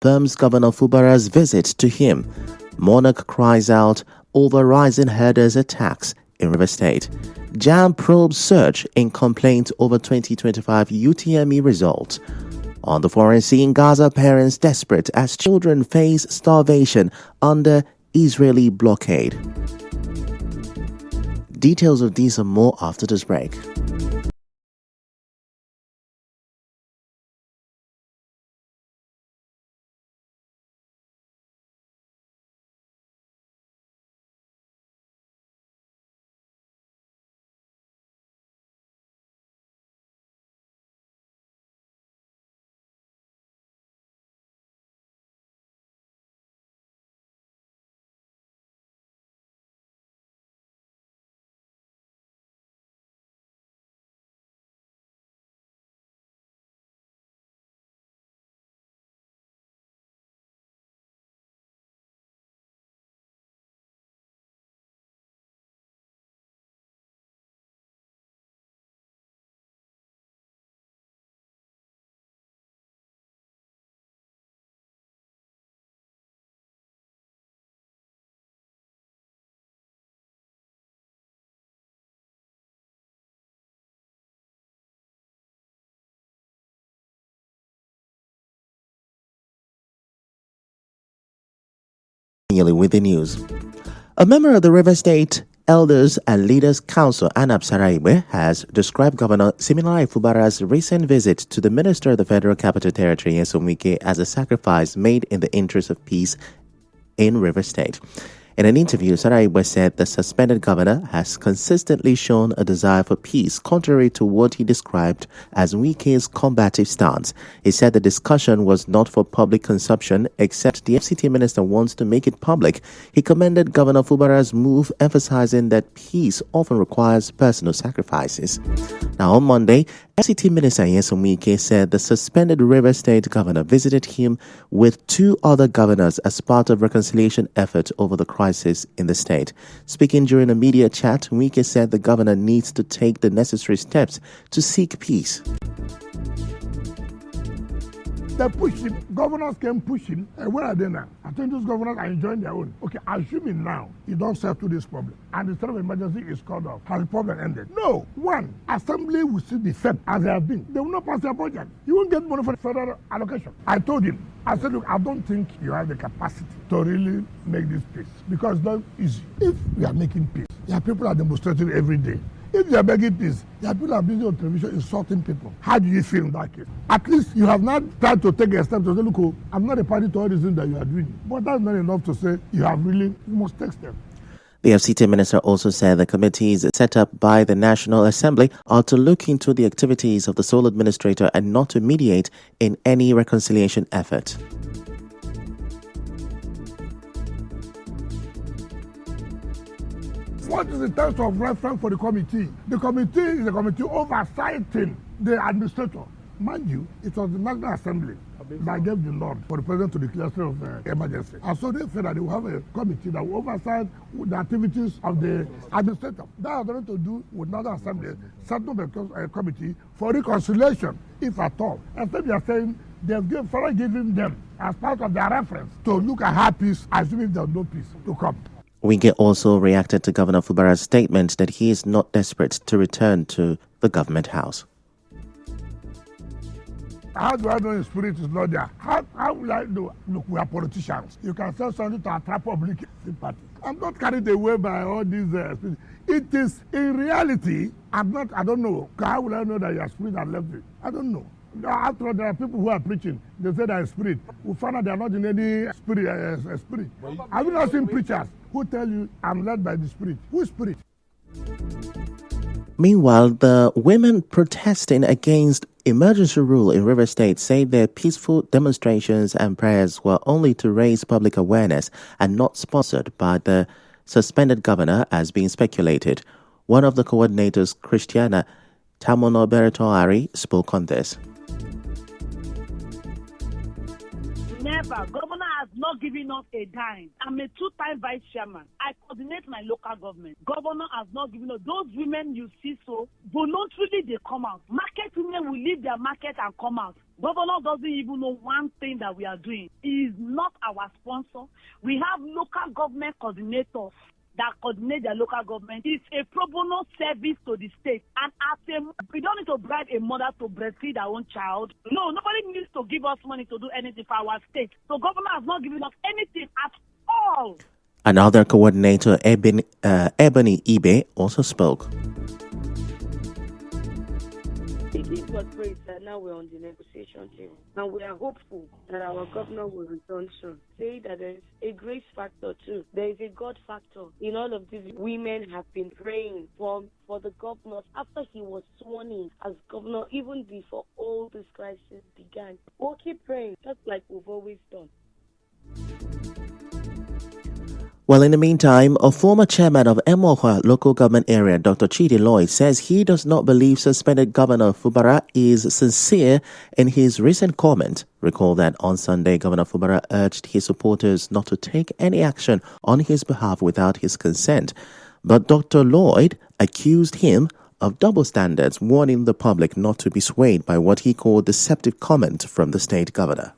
confirms Governor Fubara's visit to him. Monarch cries out over rising herders' attacks in River State. JAMB probes surge in complaint over 2025 UTME results. On the foreign scene, Gaza parents desperate as children face starvation under Israeli blockade. Details of these and more after this break. With the news. A member of the River State Elders and Leaders Council, Anab Saraiwe, has described Governor Siminalayi Fubara's recent visit to the Minister of the Federal Capital Territory, Nyesom Wike, as a sacrifice made in the interest of peace in River State. In an interview, Saraiwe said the suspended governor has consistently shown a desire for peace, contrary to what he described as Wike's combative stance. He said the discussion was not for public consumption, except the FCT minister wants to make it public. He commended Governor Fubara's move, emphasizing that peace often requires personal sacrifices. Now, on Monday, FCT Minister Nyesom Wike said the suspended River State governor visited him with two other governors as part of reconciliation effort over the crisis in the state. Speaking during a media chat, Wike said the governor needs to take the necessary steps to seek peace. They push him. Governors can push him. Where are they now? I think those governors are enjoying their own. Okay, assuming now you don't settle this problem and the state of emergency is called off, has the problem ended? No. One, assembly will still be fed as they have been. They will not pass their budget. You won't get money for the federal allocation. I told him, I said, look, I don't think you have the capacity to really make this peace because it's not easy. If we are making peace, there people are demonstrating every day. If they are begging peace, there are people are busy on television insulting people. How do you feel in that case? At least you have not tried to take a step to say, look, I'm not a party to all these things that you are doing. But that's not enough to say you must take steps. The FCT minister also said the committees set up by the National Assembly are to look into the activities of the sole administrator and not to mediate in any reconciliation effort. What is the terms of reference for the committee? The committee is a committee oversighting the administrator. Mind you, it was the National Assembly that gave the nod for the president to declare state of emergency. And so they said that they will have a committee that will oversight the activities of the administrator. That has nothing to do with National Assembly, setting up a committee for reconciliation, if at all. Instead, they are saying they've given them as part of their reference to look at how peace, assuming there's no peace to come. Wike also reacted to Governor Fubara's statement that he is not desperate to return to the government house. How do I know his spirit is not there? How will I know? Look, we are politicians. You can say something to attract public sympathy. I'm not carried away by all these it is, in reality, I don't know. How will I know that your spirit has left me? I don't know. After all, there are people who are preaching. They say they are spirit. We find out they are not in any spirit. Have you not seen preachers who tell you, I'm led by the spirit? Who is spirit? Meanwhile, the women protesting against emergency rule in River State say their peaceful demonstrations and prayers were only to raise public awareness and not sponsored by the suspended governor as being speculated. One of the coordinators, Christiana Tamono Beretoari, spoke on this. Never. Governor has not given us a dime. I'm a two-time vice chairman. I coordinate my local government. Governor has not given us. Those women you see so, voluntarily they come out. Market women will leave their market and come out. Governor doesn't even know one thing that we are doing. He is not our sponsor. We have local government coordinators that coordinate their local government. It's a pro bono service to the state. And we don't need to bribe a mother to breastfeed her own child. No, nobody needs to give us money to do anything for our state. So governor has not given us anything at all. Another coordinator, Ebony Ibe, also spoke. We give God praise that now we're on the negotiation table. And we are hopeful that our governor will return soon. Say that there is a grace factor too. There is a God factor. In all of these, women have been praying for the governor after he was sworn in as governor, even before all this crisis began. We'll keep praying, just like we've always done. Well, in the meantime, a former chairman of Emohua local government area, Dr. Chidi Lloyd, says he does not believe suspended Governor Fubara is sincere in his recent comment. Recall that on Sunday, Governor Fubara urged his supporters not to take any action on his behalf without his consent. But Dr. Lloyd accused him of double standards, warning the public not to be swayed by what he called deceptive comment from the state governor.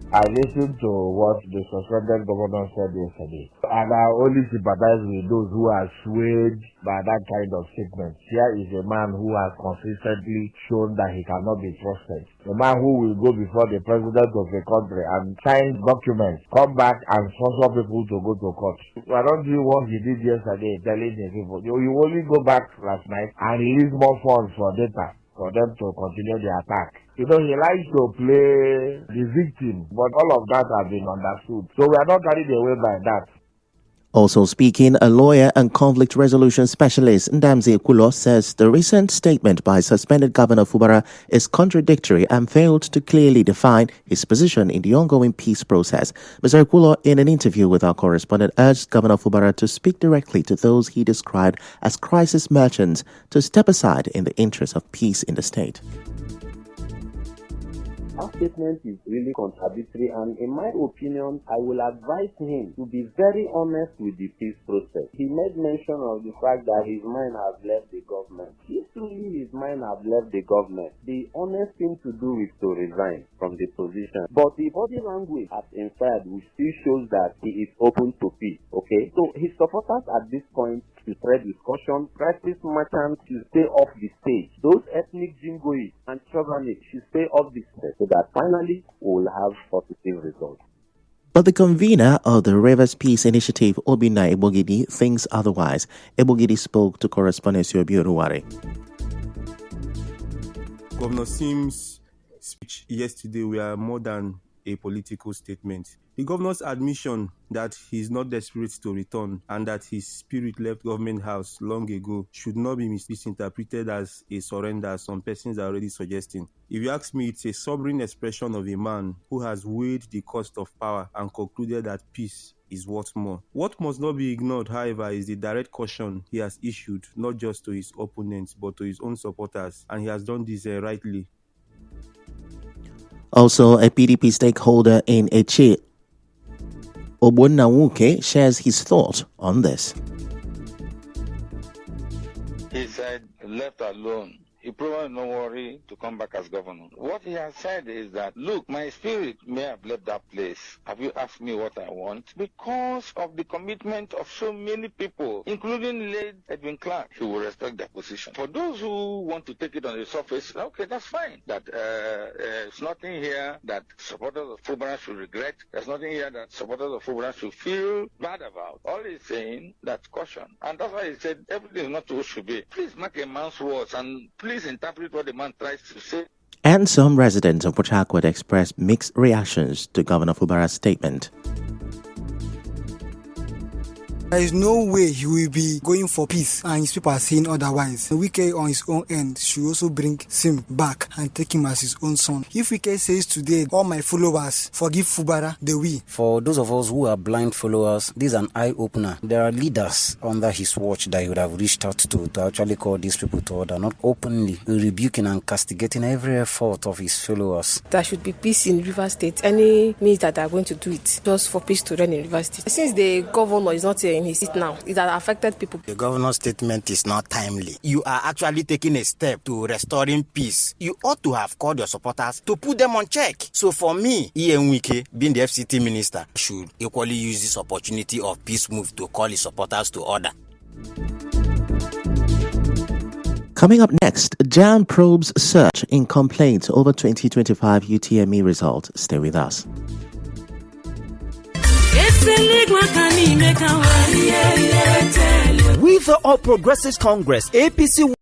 I listened to what the suspended governor said yesterday, and I only sympathize with those who are swayed by that kind of statement. Here is a man who has consistently shown that he cannot be trusted. The man who will go before the president of the country and sign documents, come back and sponsor people to go to court. Why don't do what he did yesterday, telling the people, you only go back last night and release more funds for data for them to continue the attack. You know, he likes to play the victim, but all of that has been understood. So we are not carried away by that. Also speaking, a lawyer and conflict resolution specialist, Ndamzi Ekulo, says the recent statement by suspended Governor Fubara is contradictory and failed to clearly define his position in the ongoing peace process. Mr. Ekulo, in an interview with our correspondent, urged Governor Fubara to speak directly to those he described as crisis merchants to step aside in the interest of peace in the state. Our statement is really contradictory, and in my opinion, I will advise him to be very honest with the peace process. He made mention of the fact that his mind has left the government. If truly his mind has left the government, the honest thing to do is to resign from the position. But the body language has inferred, which still shows that he is open to peace. Okay? So his supporters at this point to trade discussion, crisis merchants should stay off the stage. Those ethnic jingoists and chauvinists should stay off the stage so that finally we will have positive results. But the convener of the Rivers Peace Initiative, Obinna Ebogidi, thinks otherwise. Ebogidi spoke to correspondent Yobi Oruwari. Governor Sim's speech yesterday were more than a political statement. The governor's admission that he is not desperate to return and that his spirit left government house long ago should not be misinterpreted as a surrender, as some persons are already suggesting. If you ask me, it's a sobering expression of a man who has weighed the cost of power and concluded that peace is worth more. What must not be ignored, however, is the direct caution he has issued, not just to his opponents, but to his own supporters, and he has done this rightly. Also, a PDP stakeholder in Eche, Ogbonnawuke, shares his thought on this. He said, left alone, he probably no worry to come back as governor. What he has said is that, look, my spirit may have left that place. Have you asked me what I want? Because of the commitment of so many people, including late Edwin Clark, who will respect their position. For those who want to take it on the surface, okay, that's fine. That there's nothing here that supporters of Fubara should regret. There's nothing here that supporters of Fubara should feel bad about. All he's saying, that's caution. And that's why he said, everything is not what should be. Please mark a man's words and please interpret what the man tries to say. And some residents of Port Harcourt expressed mixed reactions to Governor Fubara's statement. There is no way he will be going for peace and his people are saying otherwise. Wike on his own end should also bring Sim back and take him as his own son. If Wike says today, all my followers forgive Fubara, they will. For those of us who are blind followers, this is an eye-opener. There are leaders under his watch that he would have reached out to actually call these people to order, not openly rebuking and castigating every effort of his followers. There should be peace in Rivers State. Any means that are going to do it, just for peace to reign in Rivers State. Since the governor is not in his seat now, it has affected people. The governor's statement is not timely. You are actually taking a step to restoring peace. You ought to have called your supporters to put them on check. So for me, Ian Wike, being the FCT minister, should equally use this opportunity of peace move to call his supporters to order. Coming up next, JAMB probes search in complaints over 2025 UTME results. Stay with us. With the All Progressives Congress, APC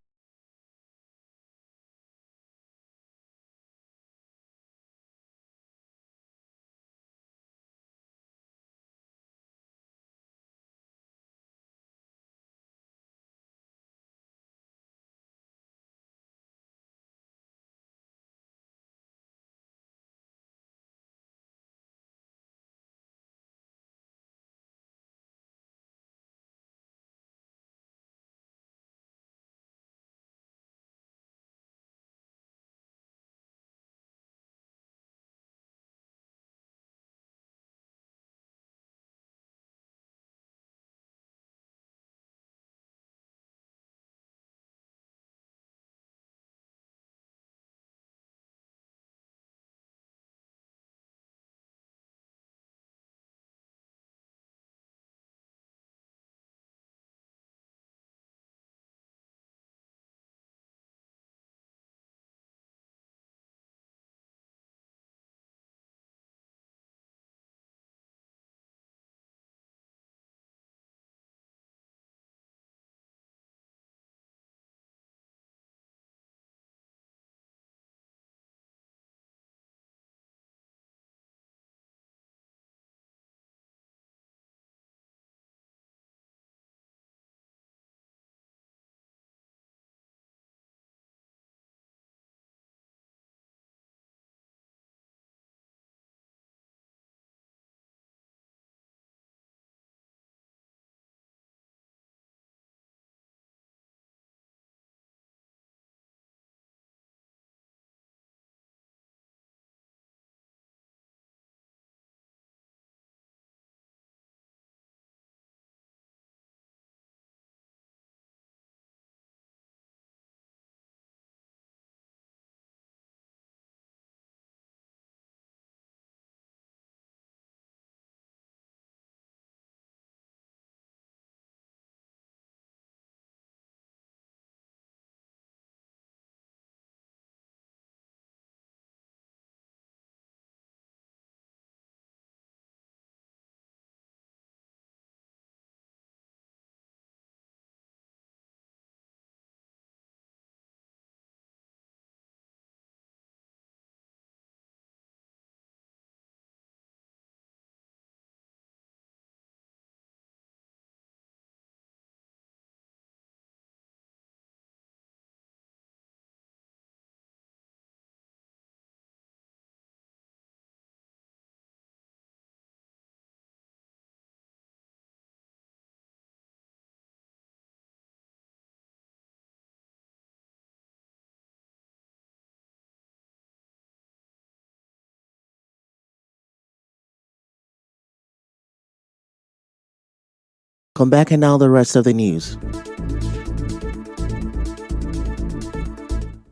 Come back and now the rest of the news.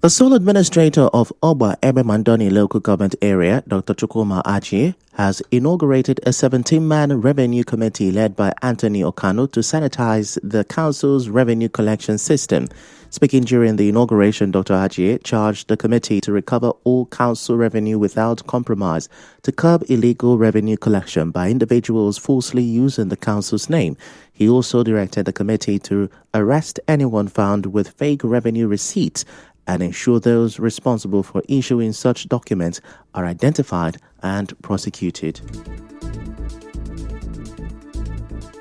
The sole administrator of Oba Ebe Mandoni local government area, Dr. Chukwuma Achie, has inaugurated a 17-man revenue committee led by Anthony Okano to sanitize the council's revenue collection system. Speaking during the inauguration, Dr. Achie charged the committee to recover all council revenue without compromise, to curb illegal revenue collection by individuals falsely using the council's name. He also directed the committee to arrest anyone found with fake revenue receipts and ensure those responsible for issuing such documents are identified and prosecuted.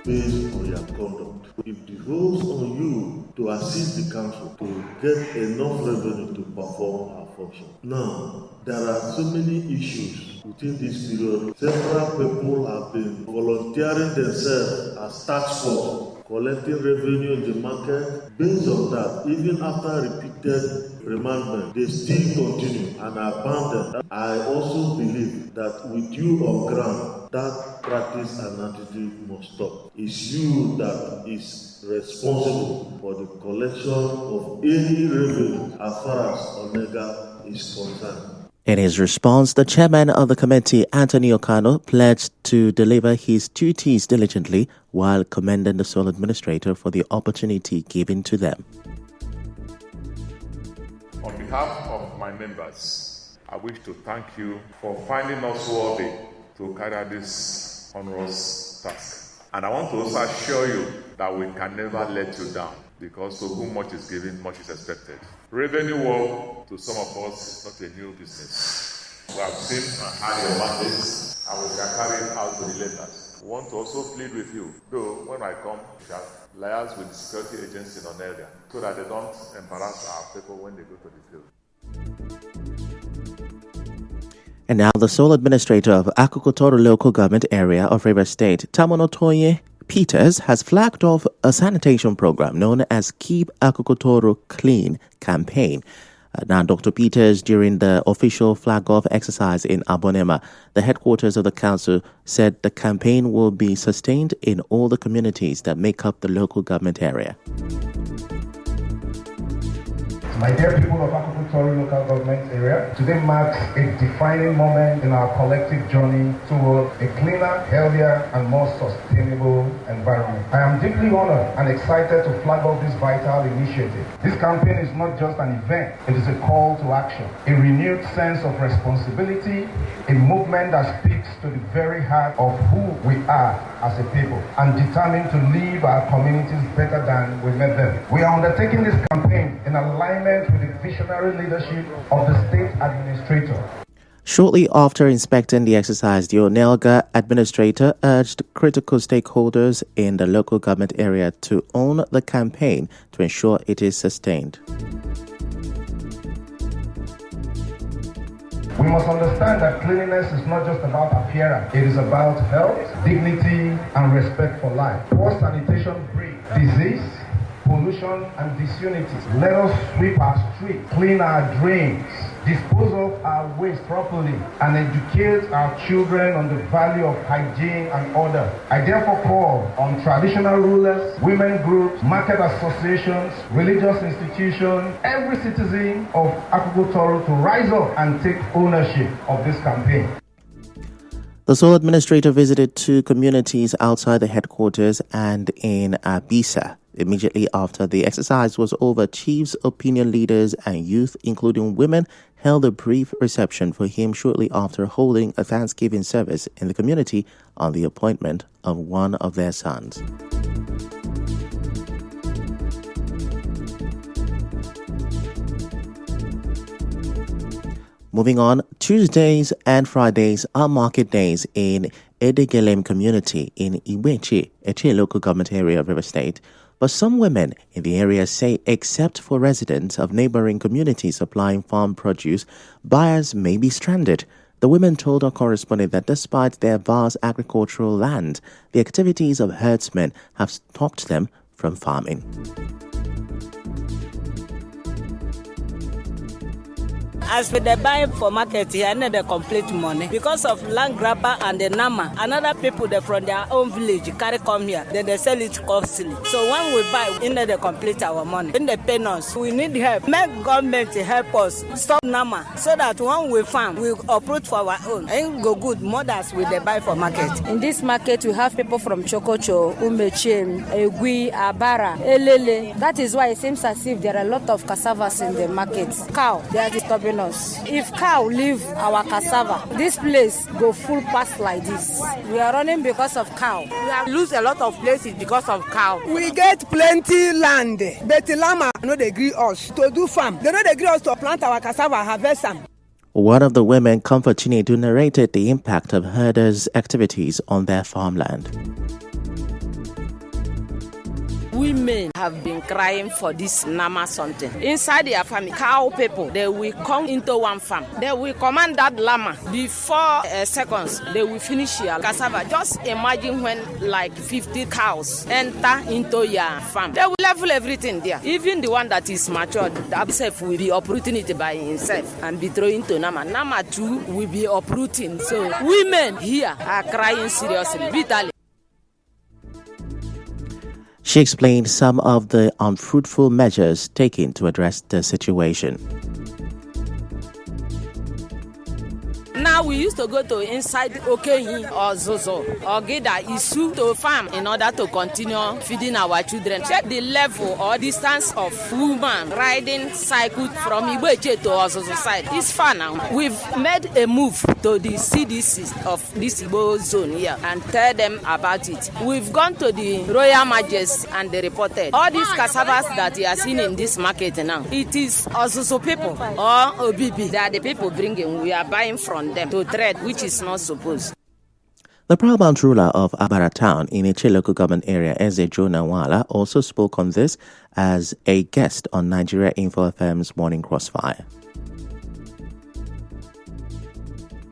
based on your conduct. It devolves on you to assist the council to get enough revenue to perform our function. Now, there are so many issues within this period. Several people have been volunteering themselves as tax force, collecting revenue in the market. Based on that, even after repeated remandment, they still continue and are bounded. I also believe that with you on ground, that practice and attitude must stop. It's you that is responsible for the collection of any revenue as far as Omega is concerned. In his response, the chairman of the committee, Anthony Okano, pledged to deliver his duties diligently while commending the sole administrator for the opportunity given to them. On behalf of my members, I wish to thank you for finding us worthy to carry out this onerous task. And I want to also assure you that we can never let you down, because to whom much is given, much is expected. Revenue work, to some of us, is not a new business. We have seen and had your mandates, and we can carry it out to the letters. We want to also plead with you, though when I come, we shall liaise with the security agents in an area, so that they don't embarrass our people when they go to the field. And now the sole administrator of Akukutoro local government area of Rivers State, Tamonotoye Peters, has flagged off a sanitation program known as Keep Akukutoro Clean campaign. Now, Dr. Peters, during the official flag-off exercise in Abonema, the headquarters of the council, said the campaign will be sustained in all the communities that make up the local government area. My dear people of Akukutoro local government area, today marks a defining moment in our collective journey toward a cleaner, healthier, and more sustainable environment. I am deeply honored and excited to flag off this vital initiative. This campaign is not just an event, it is a call to action, a renewed sense of responsibility, a movement that speaks to the very heart of who we are as a people, and determined to leave our communities better than we met them. We are undertaking this campaign in alignment with the visionary leadership of the state administrator. Shortly after inspecting the exercise, the Onelga administrator urged critical stakeholders in the local government area to own the campaign to ensure it is sustained. We must understand that cleanliness is not just about appearance. It is about health, dignity, and respect for life. Poor sanitation breeds disease, pollution, and disunity. Let us sweep our streets, clean our drains, dispose of our waste properly, and educate our children on the value of hygiene and order. I therefore call on traditional rulers, women groups, market associations, religious institutions, every citizen of Akukutoro to rise up and take ownership of this campaign. The sole administrator visited 2 communities outside the headquarters and in Abisa. Immediately after the exercise was over, chiefs, opinion leaders, and youth, including women, held a brief reception for him shortly after holding a Thanksgiving service in the community on the appointment of one of their sons. Moving on, Tuesdays and Fridays are market days in Edegelem community in Iweche, Eche local government area of River State. But some women in the area say except for residents of neighboring communities supplying farm produce, buyers may be stranded. The women told our correspondent that despite their vast agricultural land, the activities of herdsmen have stopped them from farming. As with the buying for market here, I need the complete money. Because of land grabber and the nama, another people they from their own village carry come here, then they sell it costly. So when we buy, we need to complete our money. When they pay us, we need help. Make government to help us stop nama, so that when we farm, we uproot for our own. And go good more than we they buy for market. In this market, we have people from Chokocho, Umechem, Egui, Abara, Elele. That is why it seems as if there are a lot of cassavas in the market. Cow, they are disturbing us. If cow leave our cassava, this place go full past like this. We are running because of cow. We have lose a lot of places because of cow. We get plenty land, but the llama no dey agree us to do farm. They no dey agree us to plant our cassava, harvest them. One of the women, Comfort Chinedu, narrated the impact of herders' activities on their farmland. women have been crying for this Nama something. Inside their family, cow people, they will come into one farm. They will command that llama. Before seconds, they will finish your cassava. Just imagine when like 50 cows enter into your farm. They will level everything there. Even the one that is matured, that self will be uprooting it by himself and be throwing to Nama. Nama too will be uprooting. So women here are crying seriously, bitterly. She explained some of the unfruitful measures taken to address the situation. Now we used to go to inside Okeyi or Zozo or Geda Isu to farm in order to continue feeding our children. Check the level or distance of woman riding cycle from Ibeche to Ozozo side. It's far now. We've made a move to the CDC of this Igbo zone here and tell them about it. We've gone to the Royal Majesty and they reported all these cassavas that you are seeing in this market now. It is Ozozo people or Obibi. They are the people bringing. We are buying from them to trade, which is not supposed. The paramount ruler of Abara Town in Eche local government area, Eze Jonah Wala, also spoke on this as a guest on Nigeria Info FM's Morning Crossfire.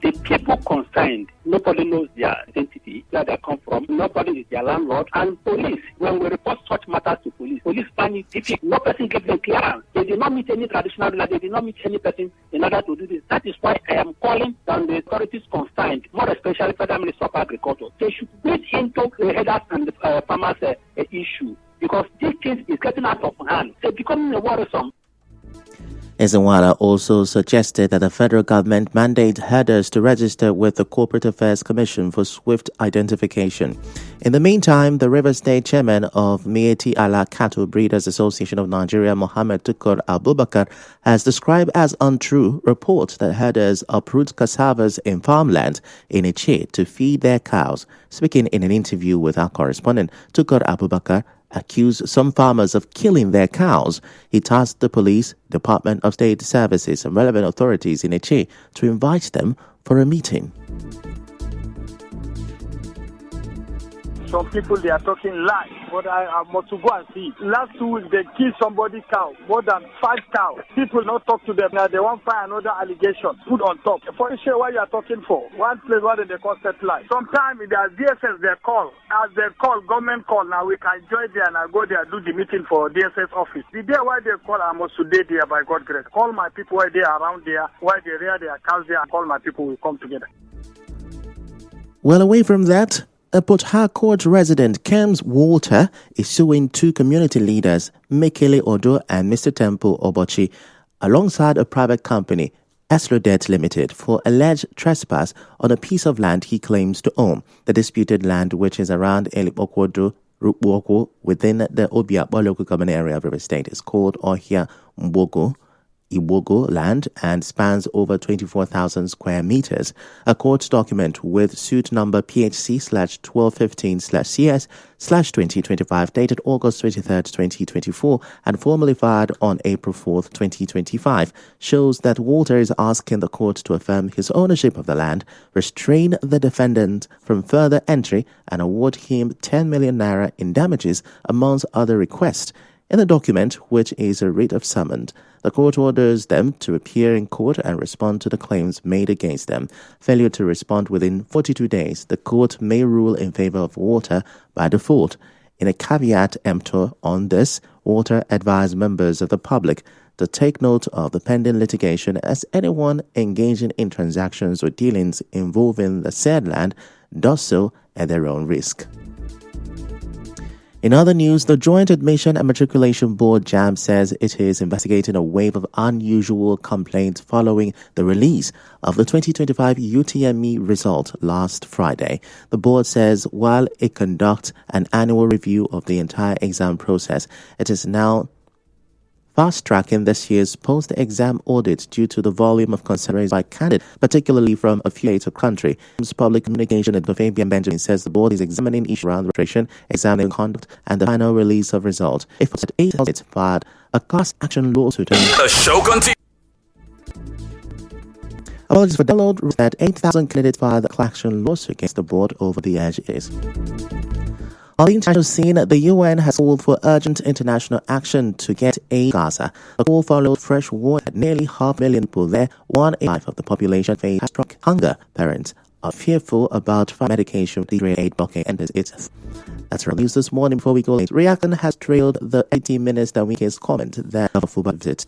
The people concerned, nobody knows their identity, where they come from, nobody is their landlord, and police. When we report such matters to police panic. If no person gives them clearance, they did not meet any traditional ruler, they did not meet any person in order to do this. That is why I am calling on the authorities concerned, more especially Federal Minister of Agriculture. They should get into the headers and the farmers issue, because this case is getting out of hand. It's becoming a worrisome. Ezenwala also suggested that the federal government mandate herders to register with the Corporate Affairs Commission for swift identification. In the meantime, the River State chairman of Mieti Allah Cattle Breeders Association of Nigeria, Mohammed Tukur Abubakar, has described as untrue reports that herders uproot cassavas in farmland in Eche to feed their cows. Speaking in an interview with our correspondent, Tukur Abubakar accused some farmers of killing their cows. He tasked the police, Department of State Services and relevant authorities in Eche to invite them for a meeting. Some people, they are talking lies, but I must go and see. Last 2 weeks, they killed somebody's cow, more than 5 cows. People not talk to them now. They won't find another allegation put on top. For sure, what you are talking for? One place, what they call set lie. Sometimes there's DSS they call. As they call, government call. Now we can join there and I go there do the meeting for DSS office. The day why they call, I must today there by God grace. Call my people where they are around there, where they rear their cows there, and call my people will come together. Well, away from that, a Port Harcourt resident, Kems Walter, is suing 2 community leaders, Mekele Odo and Mr. Temple Obochi, alongside a private company, Eslodet Limited, for alleged trespass on a piece of land he claims to own. The disputed land, which is around Elipokwodo, Rukboko, within the Obiakpo local government area of River State, is called Ohia Mbogo Iwogo land and spans over 24,000 square meters. A court document with suit number PHC/1215/CS/2025 dated August 23, 2024 and formally filed on April 4, 2025 shows that Walter is asking the court to affirm his ownership of the land, restrain the defendant from further entry and award him 10 million naira in damages amongst other requests. In the document, which is a writ of summons, the court orders them to appear in court and respond to the claims made against them. Failure to respond within 42 days, the court may rule in favor of Walter by default. In a caveat emptor on this, Walter advised members of the public to take note of the pending litigation, as anyone engaging in transactions or dealings involving the said land does so at their own risk. In other news, the Joint Admission and Matriculation Board, JAMB, says it is investigating a wave of unusual complaints following the release of the 2025 UTME result last Friday. The board says while it conducts an annual review of the entire exam process, it is now fast-tracking this year's post-exam audit due to the volume of concerns by candidates, particularly from affiliated country. Public Communication Editor Fabian Benjamin says the board is examining issues around registration, examining conduct, and the final release of results. If it's 8 states filed a class action lawsuit. The show continues. Apologies for download that 8,000 candidates filed a class action lawsuit against the board over the edges. On the international scene, the UN has called for urgent international action to get aid to Gaza. The call followed fresh war that nearly 500,000 people there, 1/8 of the population face stroke hunger. Parents are fearful about medication the aid blockade enters its. That's our news this morning. Before we go, reaction has trailed the 18 minutes that weekend's comment that of a football visit.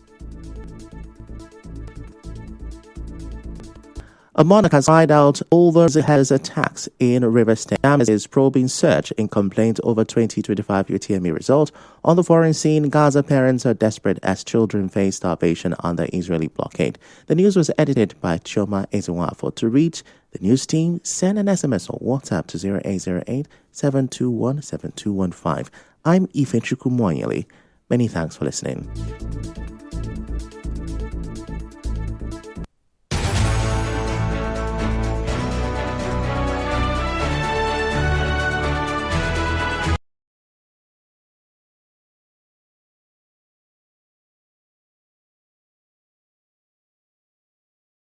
A monarch has cried out over the Hezbollah attacks in River State. Amnesty is probing search in complaint over 2025 UTME result. On the foreign scene, Gaza parents are desperate as children face starvation under Israeli blockade. The news was edited by Chioma Ezenwafo. To reach the news team, send an SMS or WhatsApp to 0808 721 7215. I'm Ifechukwu Mwanyeli. Many thanks for listening.